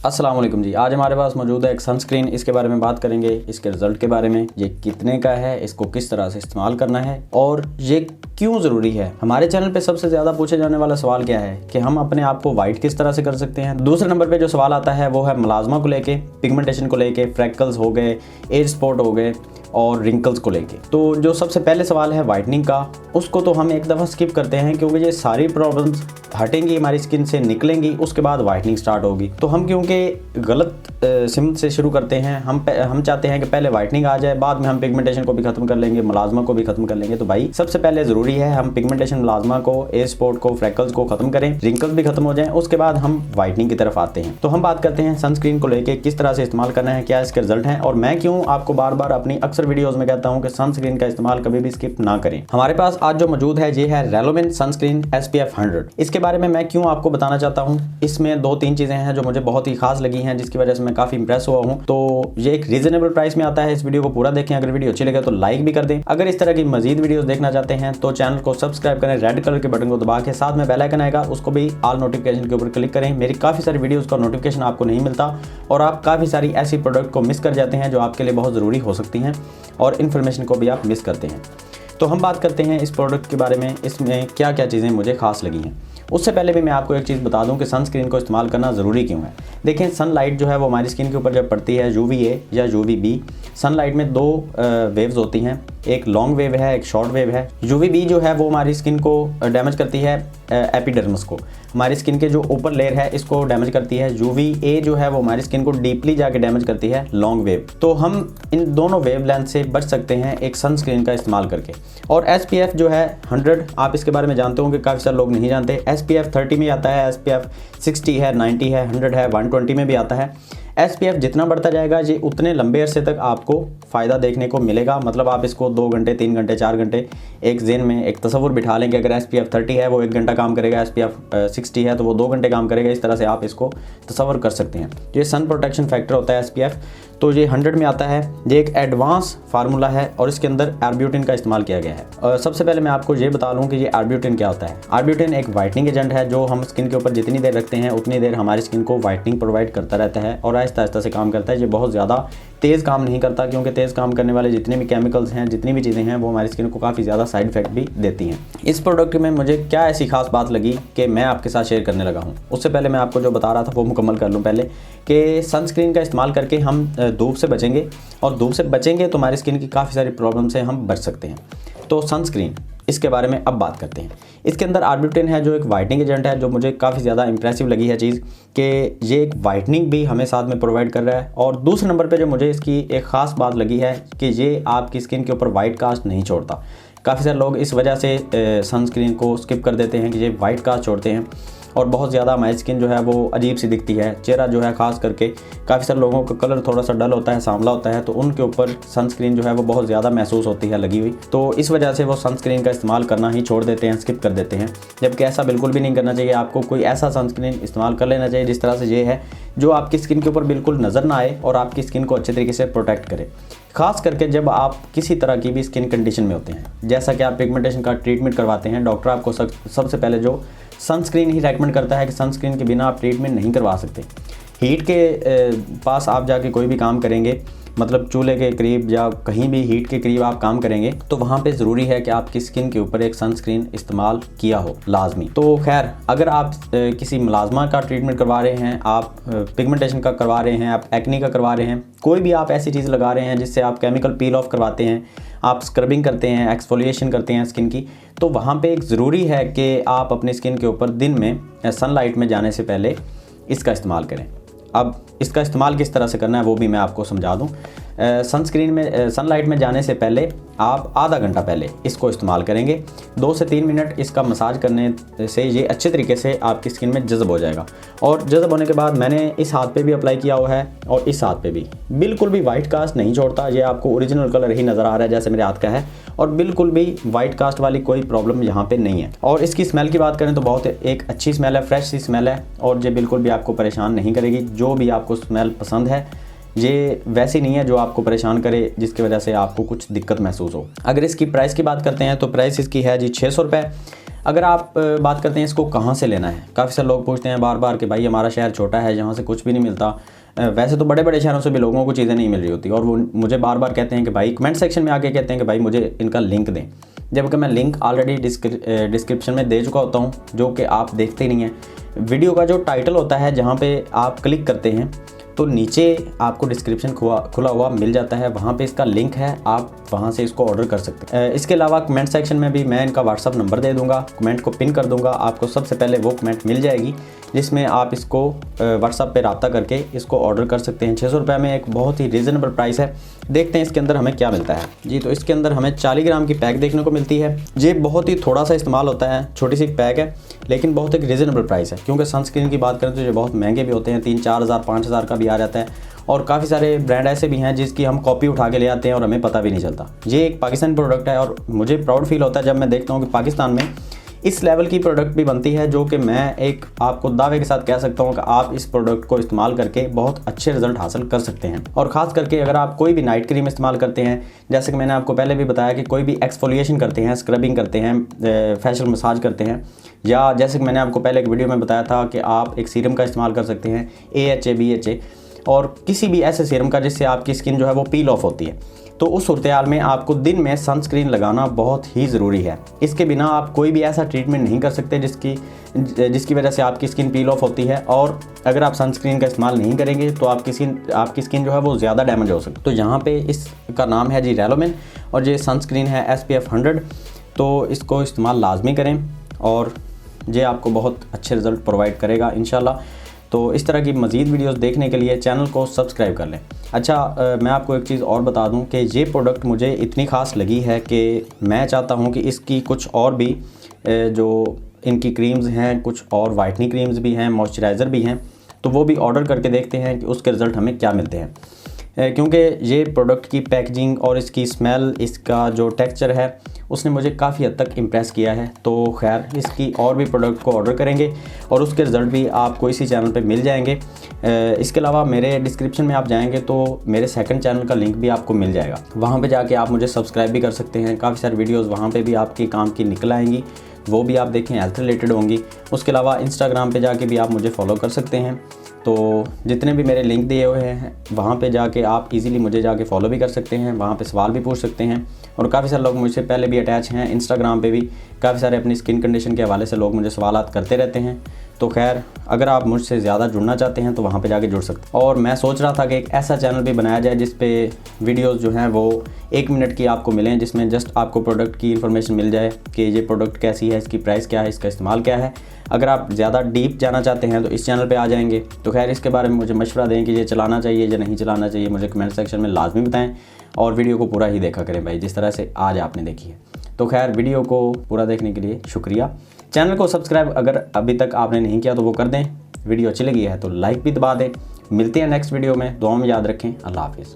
अस्सलाम वालेकुम जी। आज हमारे पास मौजूद है एक सनस्क्रीन। इसके बारे में बात करेंगे, इसके रिज़ल्ट के बारे में, ये कितने का है, इसको किस तरह से इस्तेमाल करना है और ये क्यों ज़रूरी है। हमारे चैनल पे सबसे ज़्यादा पूछे जाने वाला सवाल क्या है कि हम अपने आप को वाइट किस तरह से कर सकते हैं। दूसरे नंबर पे जो सवाल आता है वो है मुलाजमा को लेके, पिगमेंटेशन को लेके, फ्रैकल्स हो गए, एज स्पॉट हो गए और रिंकल्स को लेके। तो जो सबसे पहले सवाल है वाइटनिंग का, उसको तो हम एक दफ़ा स्किप करते हैं क्योंकि ये सारी प्रॉब्लम्स हटेंगी, हमारी स्किन से निकलेंगी, उसके बाद वाइटनिंग स्टार्ट होगी। तो हम क्योंकि गलत सिमत से शुरू करते हैं, हम चाहते हैं कि पहले वाइटनिंग आ जाए, बाद में हम पिगमेंटेशन को भी खत्म कर लेंगे, मुलाजमा को भी खत्म कर लेंगे। तो भाई सबसे पहले ज़रूरी है हम पिगमेंटेशन, मुलाजमा को, एज स्पॉट को, फ्रैकल्स को खत्म करें, रिंकल्स भी खत्म हो जाएं, उसके बाद हम वाइटनिंग की तरफ आते हैं। तो हम बात करते हैं सनस्क्रीन को लेके, किस तरह से इस्तेमाल करना है, क्या इसके रिजल्ट हैं और मैं क्यों आपको बार बार अपनी अक्सर वीडियोज़ में कहता हूँ कि सनस्क्रीन का इस्तेमाल कभी भी स्किप ना करें। हमारे पास आज जो मौजूद है ये है रेलोविन सनस्क्रीन SPF 100। इसके बारे में मैं क्यों आपको बताना चाहता हूँ, इसमें 2-3 चीज़ें हैं जो मुझे बहुत ही खास लगी हैं, जिसकी वजह से मैं काफ़ी इंप्रेस हुआ हूँ। तो ये एक रीजनेबल प्राइस में आता है। इस वीडियो को पूरा देखें, अगर वीडियो अच्छी लगे तो लाइक भी कर दें। अगर इस तरह की मजीद वीडियोस देखना चाहते हैं तो चैनल को सब्सक्राइब करें, रेड कलर के बटन को दबा के, साथ में बेल आइकन आएगा उसको भी ऑल नोटिफिकेशन के ऊपर क्लिक करें। मेरी काफ़ी सारी वीडियोज़ का नोटिफिकेशन आपको नहीं मिलता और आप काफ़ी सारी ऐसी प्रोडक्ट को मिस कर जाते हैं जो आपके लिए बहुत ज़रूरी हो सकती हैं और इन्फॉर्मेशन को भी आप मिस करते हैं। तो हम बात करते हैं इस प्रोडक्ट के बारे में, इसमें क्या क्या चीज़ें मुझे खास लगी हैं। उससे पहले भी मैं आपको एक चीज़ बता दूं कि सनस्क्रीन को इस्तेमाल करना ज़रूरी क्यों है। देखें, सनलाइट जो है वो हमारी स्किन के ऊपर जब पड़ती है, UVA या UVB, सनलाइट में 2 वेव्स होती हैं, एक लॉन्ग वेव है, एक शॉर्ट वेव है। UVB जो है वो हमारी स्किन को डैमेज करती है, एपिडर्मिस को, हमारी स्किन के जो ऊपर लेयर है इसको डैमेज करती है। UVA जो है वो हमारी स्किन को डीपली जाके डैमेज करती है, लॉन्ग वेव। तो हम इन दोनों वेव लेंथ से बच सकते हैं एक सनस्क्रीन का इस्तेमाल करके। और SPF जो है 100, आप इसके बारे में जानते होंगे, काफ़ी सारे लोग नहीं जानते। SPF 30 में आता है, SPF 60 है, 90 है, 100 है, 120 में भी आता है। SPF जितना बढ़ता जाएगा ये उतने लंबे अरसे तक आपको फ़ायदा देखने को मिलेगा। मतलब आप इसको 2 घंटे, 3 घंटे, 4 घंटे एक जेन में एक तस्वुर बिठा लेंगे। अगर SPF 30 है वो 1 घंटा काम करेगा, SPF 60 है तो वो 2 घंटे काम करेगा। इस तरह से आप इसको तस्वुर कर सकते हैं। ये सन प्रोटेक्शन फैक्टर होता है SPF, तो ये 100 में आता है। ये एक एडवांस फार्मूला है और इसके अंदर आर्ब्यूटिन का इस्तेमाल किया गया है। सबसे पहले मैं आपको ये बता लूँ कि ये आर्ब्यूटिन क्या होता है। आर्ब्यूटिन एक वाइटनिंग एजेंट है जो हम स्किन के ऊपर जितनी देर रखते हैं उतनी देर हमारी स्किन को वाइटनिंग प्रोवाइड करता रहता है और आहिस्ता आहिस्ता से काम करता है। ये बहुत ज़्यादा तेज़ काम नहीं करता क्योंकि तेज़ काम करने वाले जितने भी केमिकल्स हैं, जितनी भी चीज़ें हैं, वो हमारी स्किन को काफ़ी ज़्यादा साइड इफेक्ट भी देती हैं। इस प्रोडक्ट में मुझे क्या ऐसी खास बात लगी कि मैं आपके साथ शेयर करने लगा हूँ। उससे पहले मैं आपको जो बता रहा था वो मुकम्मल कर लूँ पहले, कि सनस्क्रीन का इस्तेमाल करके हम धूप से बचेंगे और धूप से बचेंगे तो हमारी स्किन की काफ़ी सारी प्रॉब्लम से हम बच सकते हैं। तो सनस्क्रीन, इसके बारे में अब बात करते हैं। इसके अंदर आर्ब्यूटिन है जो एक वाइटनिंग एजेंट है, जो मुझे काफ़ी ज़्यादा इंप्रेसिव लगी है चीज़ कि ये एक वाइटनिंग भी हमें साथ में प्रोवाइड कर रहा है। और दूसरे नंबर पे जो मुझे इसकी एक ख़ास बात लगी है कि ये आपकी स्किन के ऊपर वाइट कास्ट नहीं छोड़ता। काफ़ी सारे लोग इस वजह से सनस्क्रीन को स्किप कर देते हैं कि ये वाइट कास्ट छोड़ते हैं और बहुत ज़्यादा हमारी स्किन जो है वो अजीब सी दिखती है। चेहरा जो है ख़ास करके काफ़ी सारे लोगों का कलर थोड़ा सा डल होता है, सांवला होता है, तो उनके ऊपर सनस्क्रीन जो है वो बहुत ज़्यादा महसूस होती है लगी हुई। तो इस वजह से वो सनस्क्रीन का इस्तेमाल करना ही छोड़ देते हैं, स्किप कर देते हैं। जबकि ऐसा बिल्कुल भी नहीं करना चाहिए। आपको कोई ऐसा सनस्क्रीन इस्तेमाल कर लेना चाहिए जिस तरह से ये है, जो आपकी स्किन के ऊपर बिल्कुल नज़र ना आए और आपकी स्किन को अच्छे तरीके से प्रोटेक्ट करे। खास करके जब आप किसी तरह की भी स्किन कंडीशन में होते हैं, जैसा कि आप पिगमेंटेशन का ट्रीटमेंट करवाते हैं, डॉक्टर आपको सबसे पहले जो सनस्क्रीन ही रेकमेंड करता है कि सनस्क्रीन के बिना आप ट्रीटमेंट नहीं करवा सकते। हीट के पास आप जाके कोई भी काम करेंगे, मतलब चूल्हे के करीब या कहीं भी हीट के करीब आप काम करेंगे, तो वहाँ पे ज़रूरी है कि आपकी स्किन के ऊपर एक सनस्क्रीन इस्तेमाल किया हो, लाजमी। तो खैर, अगर आप किसी मुलाजमा का ट्रीटमेंट करवा रहे हैं, आप पिगमेंटेशन का करवा रहे हैं, आप एक्ने का करवा रहे हैं, कोई भी आप ऐसी चीज़ लगा रहे हैं जिससे आप केमिकल पील ऑफ करवाते हैं, आप स्क्रबिंग करते हैं, एक्सफोलिएशन करते हैं स्किन की, तो वहाँ पे एक ज़रूरी है कि आप अपनी स्किन के ऊपर दिन में सनलाइट में जाने से पहले इसका इस्तेमाल करें। अब इसका इस्तेमाल किस तरह से करना है वो भी मैं आपको समझा दूं। सनस्क्रीन में सनलाइट में जाने से पहले आप आधा घंटा पहले इसको इस्तेमाल करेंगे। 2 से 3 मिनट इसका मसाज करने से ये अच्छे तरीके से आपकी स्किन में जज़ब हो जाएगा। और जज़ब होने के बाद मैंने इस हाथ पे भी अप्लाई किया हुआ है और इस हाथ पे भी, बिल्कुल भी वाइट कास्ट नहीं छोड़ता। ये आपको ओरिजिनल कलर ही नज़र आ रहा है जैसे मेरे हाथ का है और बिल्कुल भी वाइट कास्ट वाली कोई प्रॉब्लम यहाँ पे नहीं है। और इसकी स्मेल की बात करें तो बहुत एक अच्छी स्मेल है, फ्रेश सी स्मेल है और ये बिल्कुल भी आपको परेशान नहीं करेगी। जो भी आपको स्मेल पसंद है ये वैसी नहीं है जो आपको परेशान करे, जिसकी वजह से आपको कुछ दिक्कत महसूस हो। अगर इसकी प्राइस की बात करते हैं तो प्राइस इसकी है जी 600 रुपये। अगर आप बात करते हैं इसको कहाँ से लेना है, काफ़ी सारे लोग पूछते हैं बार बार कि भाई हमारा शहर छोटा है, यहाँ से कुछ भी नहीं मिलता। वैसे तो बड़े बड़े शहरों से भी लोगों को चीज़ें नहीं मिल रही होती, और वो मुझे बार बार कहते हैं कि भाई कमेंट सेक्शन में आके कहते हैं कि भाई मुझे इनका लिंक दें, जबकि मैं लिंक ऑलरेडी डिस्क्रिप्शन में दे चुका होता हूँ, जो कि आप देखते नहीं हैं। वीडियो का जो टाइटल होता है, जहाँ पे आप क्लिक करते हैं तो नीचे आपको डिस्क्रिप्शन खुला हुआ मिल जाता है, वहाँ पे इसका लिंक है, आप वहाँ से इसको ऑर्डर कर सकते हैं। इसके अलावा कमेंट सेक्शन में भी मैं इनका व्हाट्सअप नंबर दे दूँगा, कमेंट को पिन कर दूँगा, आपको सबसे पहले वो कमेंट मिल जाएगी जिसमें आप इसको व्हाट्सअप पे रब्ता करके इसको ऑर्डर कर सकते हैं। 600 रुपये में एक बहुत ही रीज़नेबल प्राइस है। देखते हैं इसके अंदर हमें क्या मिलता है जी। तो इसके अंदर हमें 40 ग्राम की पैक देखने को मिलती है। ये बहुत ही थोड़ा सा इस्तेमाल होता है, छोटी सी पैक है, लेकिन बहुत एक रीज़नेबल प्राइस है, क्योंकि सनस्क्रीन की बात करें तो ये बहुत महंगे भी होते हैं, 3-4 हज़ार 5 हज़ार का भी आ जाता है, और काफ़ी सारे ब्रांड ऐसे भी हैं जिसकी हम कॉपी उठा के ले आते हैं और हमें पता भी नहीं चलता। ये एक पाकिस्तानी प्रोडक्ट है, और मुझे प्राउड फील होता है जब मैं देखता हूँ कि पाकिस्तान में इस लेवल की प्रोडक्ट भी बनती है, जो कि मैं एक आपको दावे के साथ कह सकता हूँ कि आप इस प्रोडक्ट को इस्तेमाल करके बहुत अच्छे रिजल्ट हासिल कर सकते हैं। और ख़ास करके अगर आप कोई भी नाइट क्रीम इस्तेमाल करते हैं, जैसे कि मैंने आपको पहले भी बताया कि कोई भी एक्सफोलिएशन करते हैं, स्क्रबिंग करते हैं, फेशियल मसाज करते हैं, या जैसे कि मैंने आपको पहले एक वीडियो में बताया था कि आप एक सीरम का इस्तेमाल कर सकते हैं, AHA BHA, और किसी भी ऐसे सीरम का जिससे आपकी स्किन जो है वो पील ऑफ होती है, तो उस सूरत में आपको दिन में सनस्क्रीन लगाना बहुत ही ज़रूरी है। इसके बिना आप कोई भी ऐसा ट्रीटमेंट नहीं कर सकते जिसकी वजह से आपकी स्किन पील ऑफ होती है, और अगर आप सनस्क्रीन का इस्तेमाल नहीं करेंगे तो आपकी स्किन जो है वो ज़्यादा डैमेज हो सकती है। तो यहाँ पे इसका नाम है जी रेलोमेन, और ये सनस्क्रीन है SPF 100, तो इसको इस्तेमाल लाजमी करें और ये आपको बहुत अच्छे रिज़ल्ट प्रोवाइड करेगा इंशाल्लाह। तो इस तरह की मज़ीद वीडियोस देखने के लिए चैनल को सब्सक्राइब कर लें। अच्छा, मैं आपको एक चीज़ और बता दूं कि ये प्रोडक्ट मुझे इतनी ख़ास लगी है कि मैं चाहता हूं कि इसकी कुछ और भी जो इनकी क्रीम्स हैं, कुछ और वाइटनिंग क्रीम्स भी हैं, मॉइस्चराइज़र भी हैं, तो वो भी ऑर्डर करके देखते हैं कि उसके रिज़ल्ट हमें क्या मिलते हैं। क्योंकि ये प्रोडक्ट की पैकेजिंग और इसकी स्मेल, इसका जो टेक्सचर है, उसने मुझे काफ़ी हद तक इम्प्रेस किया है। तो खैर, इसकी और भी प्रोडक्ट को ऑर्डर करेंगे और उसके रिज़ल्ट भी आपको इसी चैनल पे मिल जाएंगे। इसके अलावा मेरे डिस्क्रिप्शन में आप जाएंगे तो मेरे सेकंड चैनल का लिंक भी आपको मिल जाएगा, वहाँ पे जाके आप मुझे सब्सक्राइब भी कर सकते हैं। काफ़ी सारी वीडियोज़ वहाँ पर भी आपके काम की निकल आएंगी, वो भी आप देखें, हेल्थ रिलेटेड होंगी। उसके अलावा इंस्टाग्राम पे जाके भी आप मुझे फॉलो कर सकते हैं। तो जितने भी मेरे लिंक दिए हुए हैं वहाँ पे जाके आप इजीली मुझे जाके फॉलो भी कर सकते हैं, वहाँ पे सवाल भी पूछ सकते हैं। और काफ़ी सारे लोग मुझसे पहले भी अटैच हैं, इंस्टाग्राम पे भी काफ़ी सारे अपनी स्किन कंडीशन के हवाले से लोग मुझे सवालात करते रहते हैं। तो खैर, अगर आप मुझसे ज़्यादा जुड़ना चाहते हैं तो वहाँ पे जाके जुड़ सकते हैं। और मैं सोच रहा था कि एक ऐसा चैनल भी बनाया जाए जिस पे वीडियोस जो हैं वो 1 मिनट की आपको मिलें, जिसमें जस्ट आपको प्रोडक्ट की इन्फॉर्मेशन मिल जाए कि ये प्रोडक्ट कैसी है, इसकी प्राइस क्या है, इसका इस्तेमाल क्या है। अगर आप ज़्यादा डीप जाना चाहते हैं तो इस चैनल पे आ जाएंगे। तो खैर, इसके बारे में मुझे मशवरा दें कि ये चलाना चाहिए या नहीं चलाना चाहिए, मुझे कमेंट सेक्शन में लाजमी बताएं, और वीडियो को पूरा ही देखा करें भाई, जिस तरह से आज आपने देखी है। तो खैर, वीडियो को पूरा देखने के लिए शुक्रिया। चैनल को सब्सक्राइब अगर अभी तक आपने नहीं किया तो वो कर दें। वीडियो अच्छी लगी है तो लाइक भी दबा दें। मिलते हैं नेक्स्ट वीडियो में, दुआ में याद रखें। अल्लाह हाफिज़।